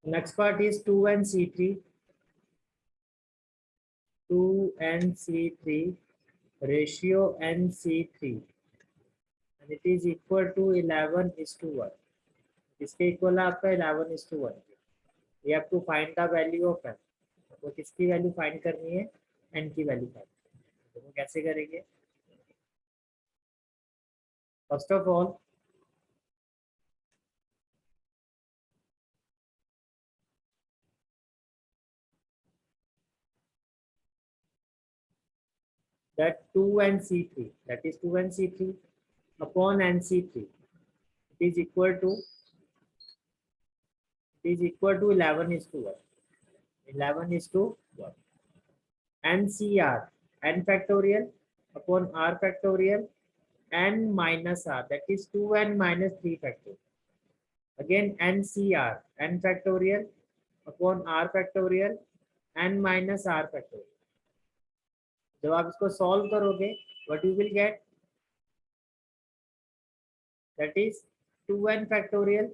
Next part is 2nC3. 2nC3 ratio nC3 and it is equal to 11:1. इसके equal है आपका 11:1. ये आपको find the value of n. वो किसकी वैल्यू फाइंड करनी है? एन की वैल्यू फाइंड. तो वो कैसे करेंगे? First of all that 2nC3, that is 2nC3 upon nC3, it is equal to 11:1. 11:1. NCR, n factorial upon r factorial n minus r, that is 2n minus 3 factorial. Again NCR, n factorial upon r factorial n minus r factorial. जब आप इसको solve करोगे what you will get, that is 2n factorial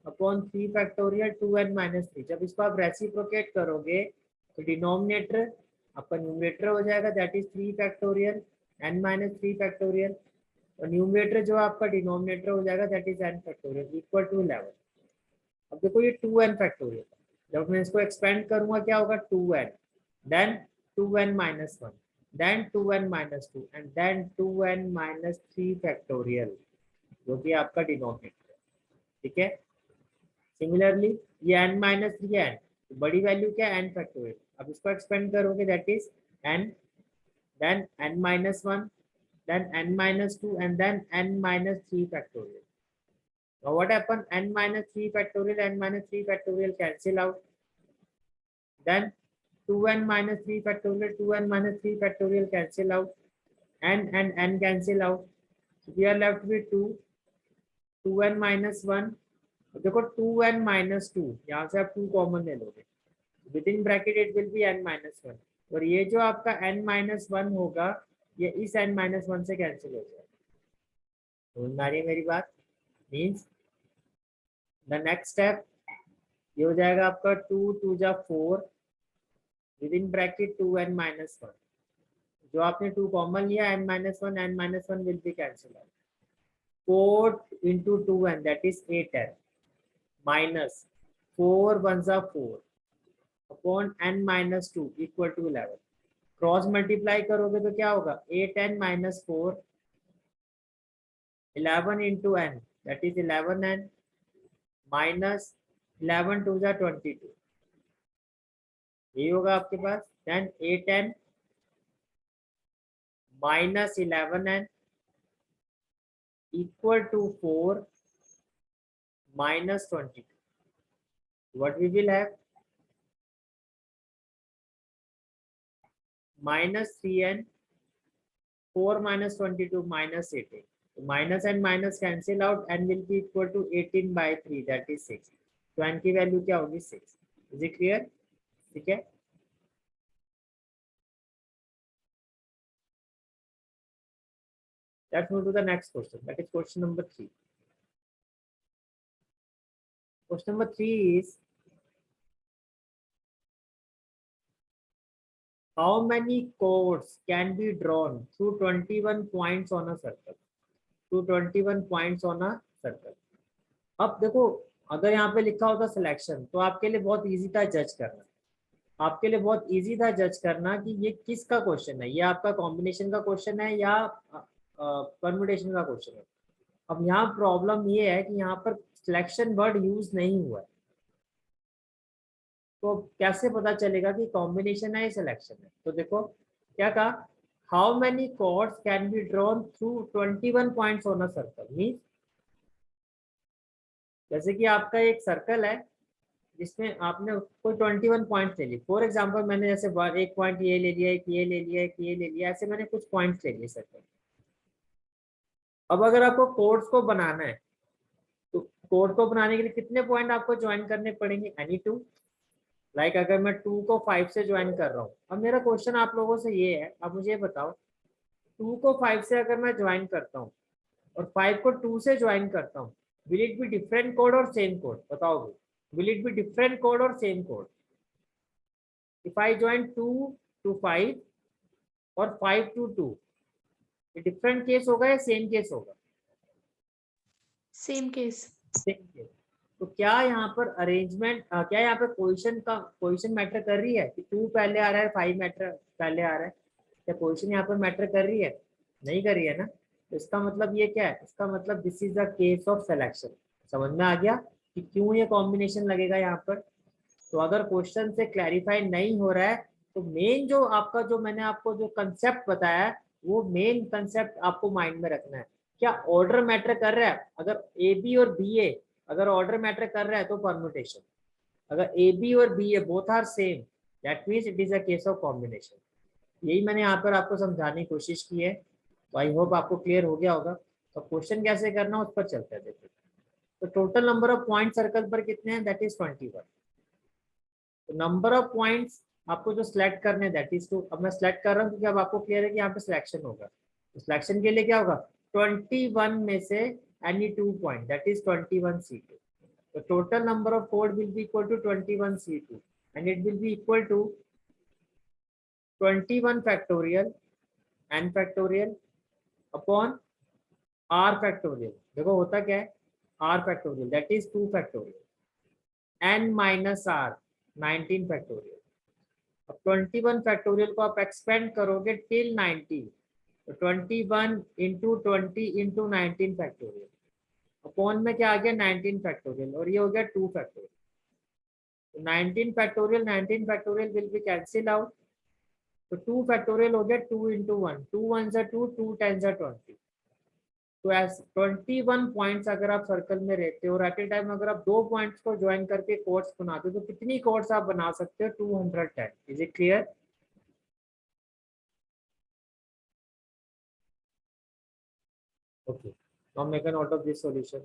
upon 3 factorial 2n minus 3. जब इसको आप reciprocate करोगे तो denominator आपका न्यूमरेटर हो जाएगा, that is 3 factorial n minus 3 factorial, और न्यूमरेटर जो आपका डिनोमिनेटर हो जाएगा that is n factorial equal to 11. अब देखो ये 2n factorial, जब मैं इसको एक्सपेंड करूंगा क्या होगा? 2n, then 2n minus 1, then 2n minus 2 and then 2n minus 3 factorial, जो कि आपका डिनोमिनेटर है. ठीक है. सिमिलरली ये n माइनस 3 है, तो बड़ी वैल्यू क्या है? n factorial. अब इसको एक्सपेंड करोगे that is n, then n minus 1, then n minus 2 and then n minus 3 factorial. Now what happened? n minus 3 factorial, n minus 3 factorial cancel out, then 2n minus 3 factorial, 2n minus 3 factorial cancel out, n and n cancel out, so we are left with 2n minus 1. देखो 2n minus 2, यहाँ से आप 2 common ले लोगे, with in bracket it will be n minus 1, और ये जो आपका n minus 1 होगा ये इस n minus 1 से कैंसिल हो जाएगा. समझ आ रही है मेरी बात? मीन्स द नेक्स्ट स्टेप ये हो जाएगा आपका 2 2 जा 4 with in bracket 2n minus 1. जो आपने 2 कॉमन लिया n minus 1 will be cancel out. 4 into 2n that is 8n minus 4 1s are 4 upon n minus 2 equal to 11. Cross multiply करोगे तो क्या होगा? 8n minus 4, 11 into n that is 11n minus 11 2 जा 22. ये होगा आपके पास. then 8n minus 11n equal to 4 minus 22. What we will have? Minus 3n, 4 minus 22 minus 18. So minus and minus cancel out and will be equal to 18 by 3, that is 6. तो n की value क्या होगी? 6. Is it clear? ठीक है. Let's move to the next question. That is question number 3. Question number 3 is, how many chords can be drawn through 21 points on a circle? Through 21 points on a circle. अब देखो अगर यहाँ पे लिखा होता selection तो आपके लिए बहुत इजी था जज करना. आपके लिए बहुत इजी था जज करना कि ये किसका क्वेश्चन है, ये आपका कॉम्बिनेशन का क्वेश्चन है या परम्यूटेशन का क्वेश्चन है. अब यहाँ प्रॉब्लम ये है कि यहाँ पर सिलेक्शन वर्ड यूज नहीं हुआ है, तो कैसे पता चलेगा कि कॉम्बिनेशन है या सिलेक्शन है? तो देखो क्या कहा, how many chords can be drawn through 21 points on a circle. Means जैसे कि आपका एक सर्कल है जिसमें आपने कोई 21 पॉइंट्स ले लिए. फॉर एग्जांपल मैंने जैसे एक पॉइंट ये ले लिया, एक ये ले लिया, एक ये ले लिया, ऐसे मैंने कुछ पॉइंट्स ले लिए सर्कल. अब अगर आपको कोड्स को बनाना है तो कोड को बनाने के लिए कितने पॉइंट आपको ज्वाइन करने पड़ेंगे? एनी 2. लाइक अगर मैं 2 को 5 से ज्वाइन कर रहा हूँ. अब मेरा क्वेश्चन आप लोगों से ये है, आप मुझे बताओ 2 को 5 से अगर मैं ज्वाइन करता हूँ और 5 को 2 से ज्वाइन करता हूँ, will it be different code और सेम कोड? बताओ. will it be different code or same code? If I join 2 to 5 और 5 to 2, ये different case होगा या same case होगा? Same case. same case। तो क्या यहाँ पर अरेंजमेंट, क्या यहाँ पर पोजीशन मैटर कर रही है कि 2 पहले आ रहा है 5 मैटर पहले आ रहा है? क्या पोजीशन यहाँ पर मैटर कर रही है? नहीं कर रही है ना। तो इसका मतलब ये क्या है? इसका मतलब this is the case of selection. समझ में आ गया कि क्यों ये कॉम्बिनेशन लगेगा यहाँ पर। तो अगर क्वेश्चन से क्लैरिफाई नहीं हो रहा है तो मेन जो आपका, जो मैंने आपको जो कंसेप्ट बताया है, वो मेन कंसेप्ट आपको माइंड में रखना है। क्या ऑर्डर मैटर कर रहा है? अगर ए बी और बी ए अगर ऑर्डर मैटर कर रहा है तो परम्यूटेशन। अगर ए बी और B A both are same, that means it is a case of combination. यही मैंने यहाँ पर आपको समझाने की कोशिश की है। तो आई होप आपको क्लियर हो गया होगा। तो क्वेश्चन कैसे करना उस पर चलते हैं। देखिए, तो total number of point circle पर कितने हैं? That is 21। तो नंबर ऑफ पॉइंट्स आपको जो सिलेक्ट करने हैं दैट इज 2। अब मैं सिलेक्ट कर रहा हूँ क्योंकि अब आपको क्लियर है कि यहाँ पे सिलेक्शन होगा। तो सिलेक्शन के लिए क्या होगा? 21 में से any 2 point, that is 21 C2। The total number of code will be equal to 21 C2 and it will be equal to 21 factorial n factorial upon r factorial। देखो होता क्या है, r factorial that is 2 factorial n minus r 19 factorial। अब 21 factorial को आप expand करोगे till 19, तो 21 into 20 into 19 factorial upon में क्या आ गया 19 फैक्टोरियल, और ये हो गया 2 फैक्टोरियल। तो 19 factorial will be cancel out. तो 2 फैक्टोरियल हो गया 2 इंटू 1, 2 1 जा 2, 2 10 जा 20। तो ऐसे 21 पॉइंट्स अगर आप सर्कल में रहते हो और एट ए टाइम अगर आप 2 पॉइंट्स को ज्वाइन करके कोड्स बनाते हो तो कितनी कोड्स आप बना सकते हो? 210। Is it clear? Okay, now make a note of this solution.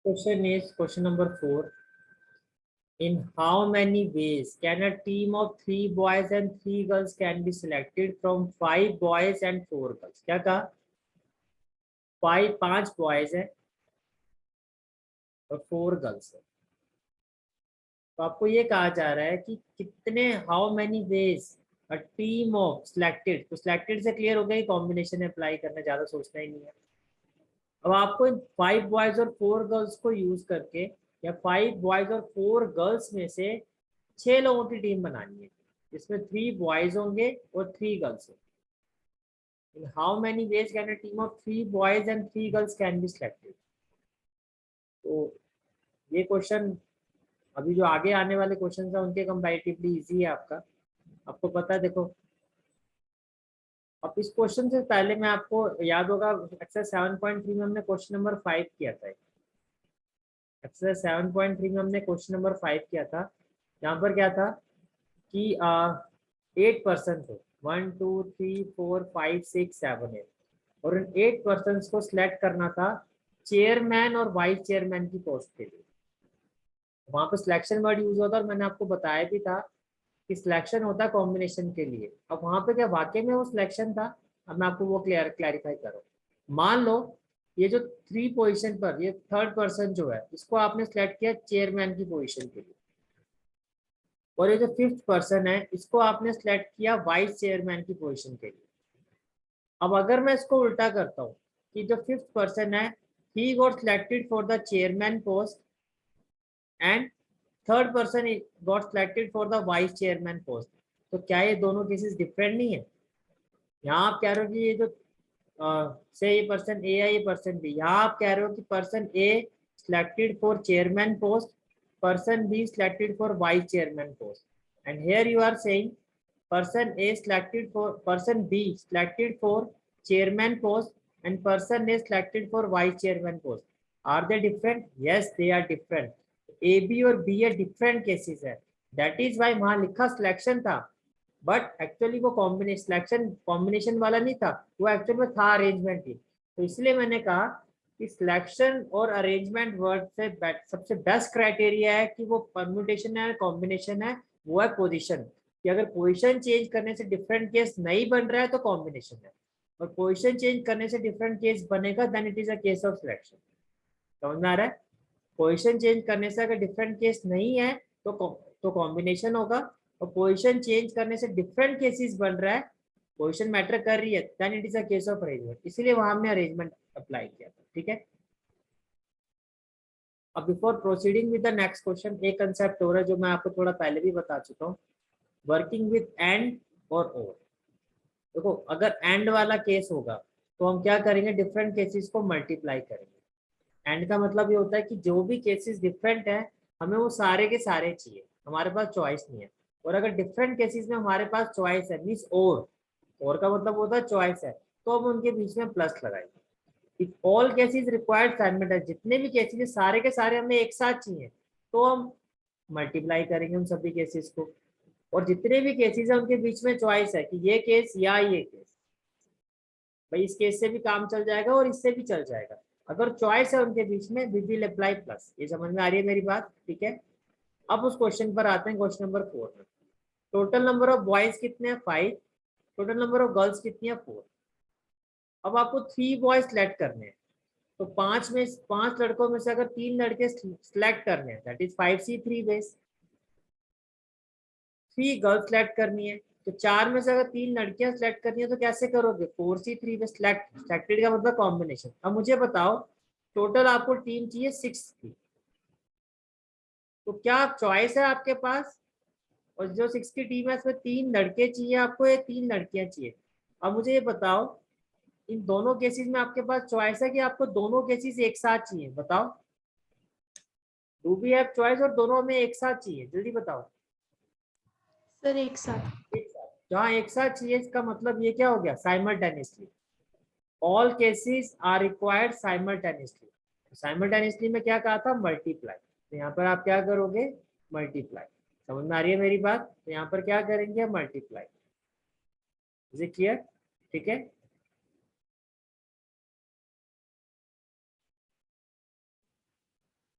Question is question number 4. In how many ways can a team of 3 boys and 3 girls can be selected from 5 boys and 4 girls? क्या कहा? 5 boys है और 4 girls है। तो आपको ये कहा जा रहा है कि कितने, how many ways a team of selected. तो सिलेक्टेड से क्लियर हो गया कि कॉम्बिनेशन अप्लाई करना, ज्यादा सोचना ही नहीं है। अब आपको 5 बॉयज और 4 गर्ल्स को यूज करके या 5 बॉयज और 4 गर्ल्स में से 6 लोगों की टीम बनानी है, जिसमें 3 बॉयज होंगे और 3 गर्ल्स होंगे। In how many ways can a team of 3 boys and 3 girls can be selected. तो ये क्वेश्चन, अभी जो आगे आने वाले क्वेश्चन है उनके कंपैरेटिवली इजी है आपको पता है। देखो, अब इस क्वेश्चन से पहले मैं आपको याद होगा एक्सरसाइज 7.3 में हमने क्वेश्चन नंबर 5 किया था। एक्सरसाइज 7.3 में हमने क्वेश्चन नंबर 5 किया था। यहाँ पर क्या था कि 8 पर्सन थे, 1 2 3 4 5 6 7 8, और इन 8 पर्सन को सिलेक्ट करना था चेयरमैन और वाइस चेयरमैन की पोस्ट के लिए। वहां पर सिलेक्शन वर्ड यूज होता है और मैंने आपको बताया भी था कि सिलेक्शन होता है कॉम्बिनेशन के लिए। अब वहां पे क्या वाकई में वो सिलेक्शन था? अब मैं आपको वो क्लैरिफाई करूँ। मान लो ये जो 3 पोजीशन पर ये 3rd पर्सन जो है इसको आपने सिलेक्ट किया चेयरमैन की पोजीशन के लिए, और ये जो 5th पर्सन है इसको आपने सिलेक्ट किया वाइस चेयरमैन की पोजीशन के लिए। अब अगर मैं इसको उल्टा करता हूँ कि जो 5th पर्सन है he got selected for the chairman post and 3rd person got selected for the vice chairman post, तो क्या ये दोनों केसेस डिफरेंट नहीं है? यहाँ आप कह रहे हो कि ये जो से ये पर्सन ए है ये पर्सन बी, यहाँ आप कह रहे हो कि person A selected for chairman post, person B selected for vice chairman post, and here you are saying person A selected for, person B selected for chairman post and person A selected for vice chairman post. Are they different? Yes they are different. A B और B A different cases है, that is why वहां लिखा selection था, but actually वो combination selection combination वाला नहीं था, वो एक्चुअली में था अरेंजमेंट ही। तो इसलिए मैंने कहा कि सिलेक्शन और अरेंजमेंट वर्ड से सबसे बेस्ट क्राइटेरिया है कि वो परम्यूटेशन है कॉम्बिनेशन है, वो है पोजीशन। कि अगर पोजीशन चेंज करने से डिफरेंट केस नहीं बन रहा है तो कॉम्बिनेशन है, और पोजीशन चेंज करने से डिफरेंट केस बनेगा then it is a case of selection. समझ में आ रहा है? पोजीशन चेंज करने से अगर डिफरेंट केस नहीं है तो कॉम्बिनेशन होगा, और पोजीशन चेंज करने से डिफरेंट केसेस बन रहा है, पोजीशन मैटर कर रही है, then it is a case of arrangement. इसीलिए वहां हमने अरेंजमेंट अप्लाई किया था। ठीक है, अब before proceeding with the next question एक कंसेप्ट हो रहा है जो मैं आपको थोड़ा पहले भी बता चुका हूँ, वर्किंग विद एंड और ओर। देखो अगर एंड वाला केस होगा तो हम क्या करेंगे, डिफरेंट केसेस को मल्टीप्लाई करेंगे। एंड का मतलब ये होता है कि जो भी केसेस डिफरेंट है हमें वो सारे के सारे चाहिए, हमारे पास चॉइस नहीं है। और अगर डिफरेंट केसेस में हमारे पास चॉइस है मीन्स और का मतलब होता है चॉइस है, तो हम उनके बीच में प्लस लगाएंगे। If all cases required simultaneous, जितने भी केसेस है सारे के सारे हमें एक साथ चाहिए तो हम मल्टीप्लाई करेंगे उन सभी केसेस को। और जितने भी केसेस है उनके बीच में चॉइस है कि ये केस या ये केस, भाई इस केस से भी काम चल जाएगा और इससे भी चल जाएगा, अगर चॉइस है उनके बीच में वी विल अप्लाई प्लस। ये समझ में आ रही है मेरी बात? ठीक है, अब उस क्वेश्चन पर आते हैं, क्वेश्चन नंबर 4 में। टोटल नंबर ऑफ बॉयज कितने हैं 5, टोटल नंबर ऑफ गर्ल्स कितनी है 4। अब आपको 3 बॉयज सिलेक्ट करने हैं, तो 5 लड़कों में से अगर 3 लड़के सिलेक्ट करने हैं that is 5C3 base, 3 girls select करनी है तो 4 में से अगर 3 लड़कियां सिलेक्ट करनी है तो कैसे करोगे, 4C3 बेस। सिलेक्टेड का मतलब कॉम्बिनेशन। अब मुझे बताओ टोटल आपको टीम चाहिए 6 की, तो क्या चॉइस है आपके पास, और जो 6 की टीम है उसमें 3 लड़के चाहिए आपको या 3 लड़कियां चाहिए। अब मुझे ये बताओ इन दोनों केसेस में आपके पास चॉइस है कि आपको दोनों केसेस एक साथ चाहिए, बताओ। डू वी हैव चॉइस और दोनों में एक साथ चाहिए, जल्दी बताओ। सर एक साथ। एक साथ, जहाँ एक साथ चाहिए इसका मतलब ये क्या हो गया, simultaneously. All cases are required simultaneously. Simultaneously में क्या कहा था, मल्टीप्लाई, तो यहाँ पर आप क्या करोगे, मल्टीप्लाई। समझ में आ रही है मेरी बात? तो यहाँ पर क्या करेंगे, मल्टीप्लाई। Is it clear? ठीक है,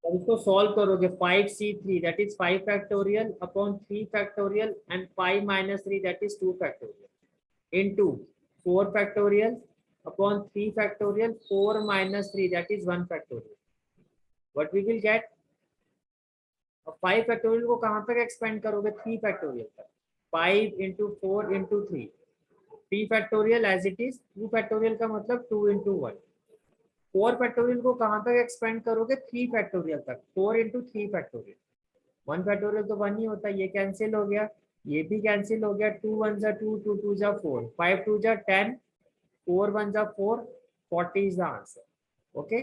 अब इसको सॉल्व करोगे, 5C3 that is 5 factorial upon 3 factorial and 5 minus 3 that is 2 factorial into 4 factorial upon 3 factorial 4 minus 3 that is 1 factorial. What we will get, अब 5 फैक्टोरियल को कहाँ तक एक्सपेंड करोगे, 3 फैक्टोरियल तक। 5 into 4 into 3, 3 factorial as it is, 2 factorial का मतलब 2 into 1। 4 factorial को कहाँ तक एक्सपेंड करोगे, 3 फैक्टोरियल तक, 4 इंटू 3 फैक्टोरियल। 1 फैक्टोरियल तो 1 ही होता है, ये कैंसिल हो गया, ये भी कैंसिल हो गया, 2 1 जा 2, 2 2 जा 4, 5 2 जा 10, 4 1 जा 4, 40 इज द आंसर। ओके,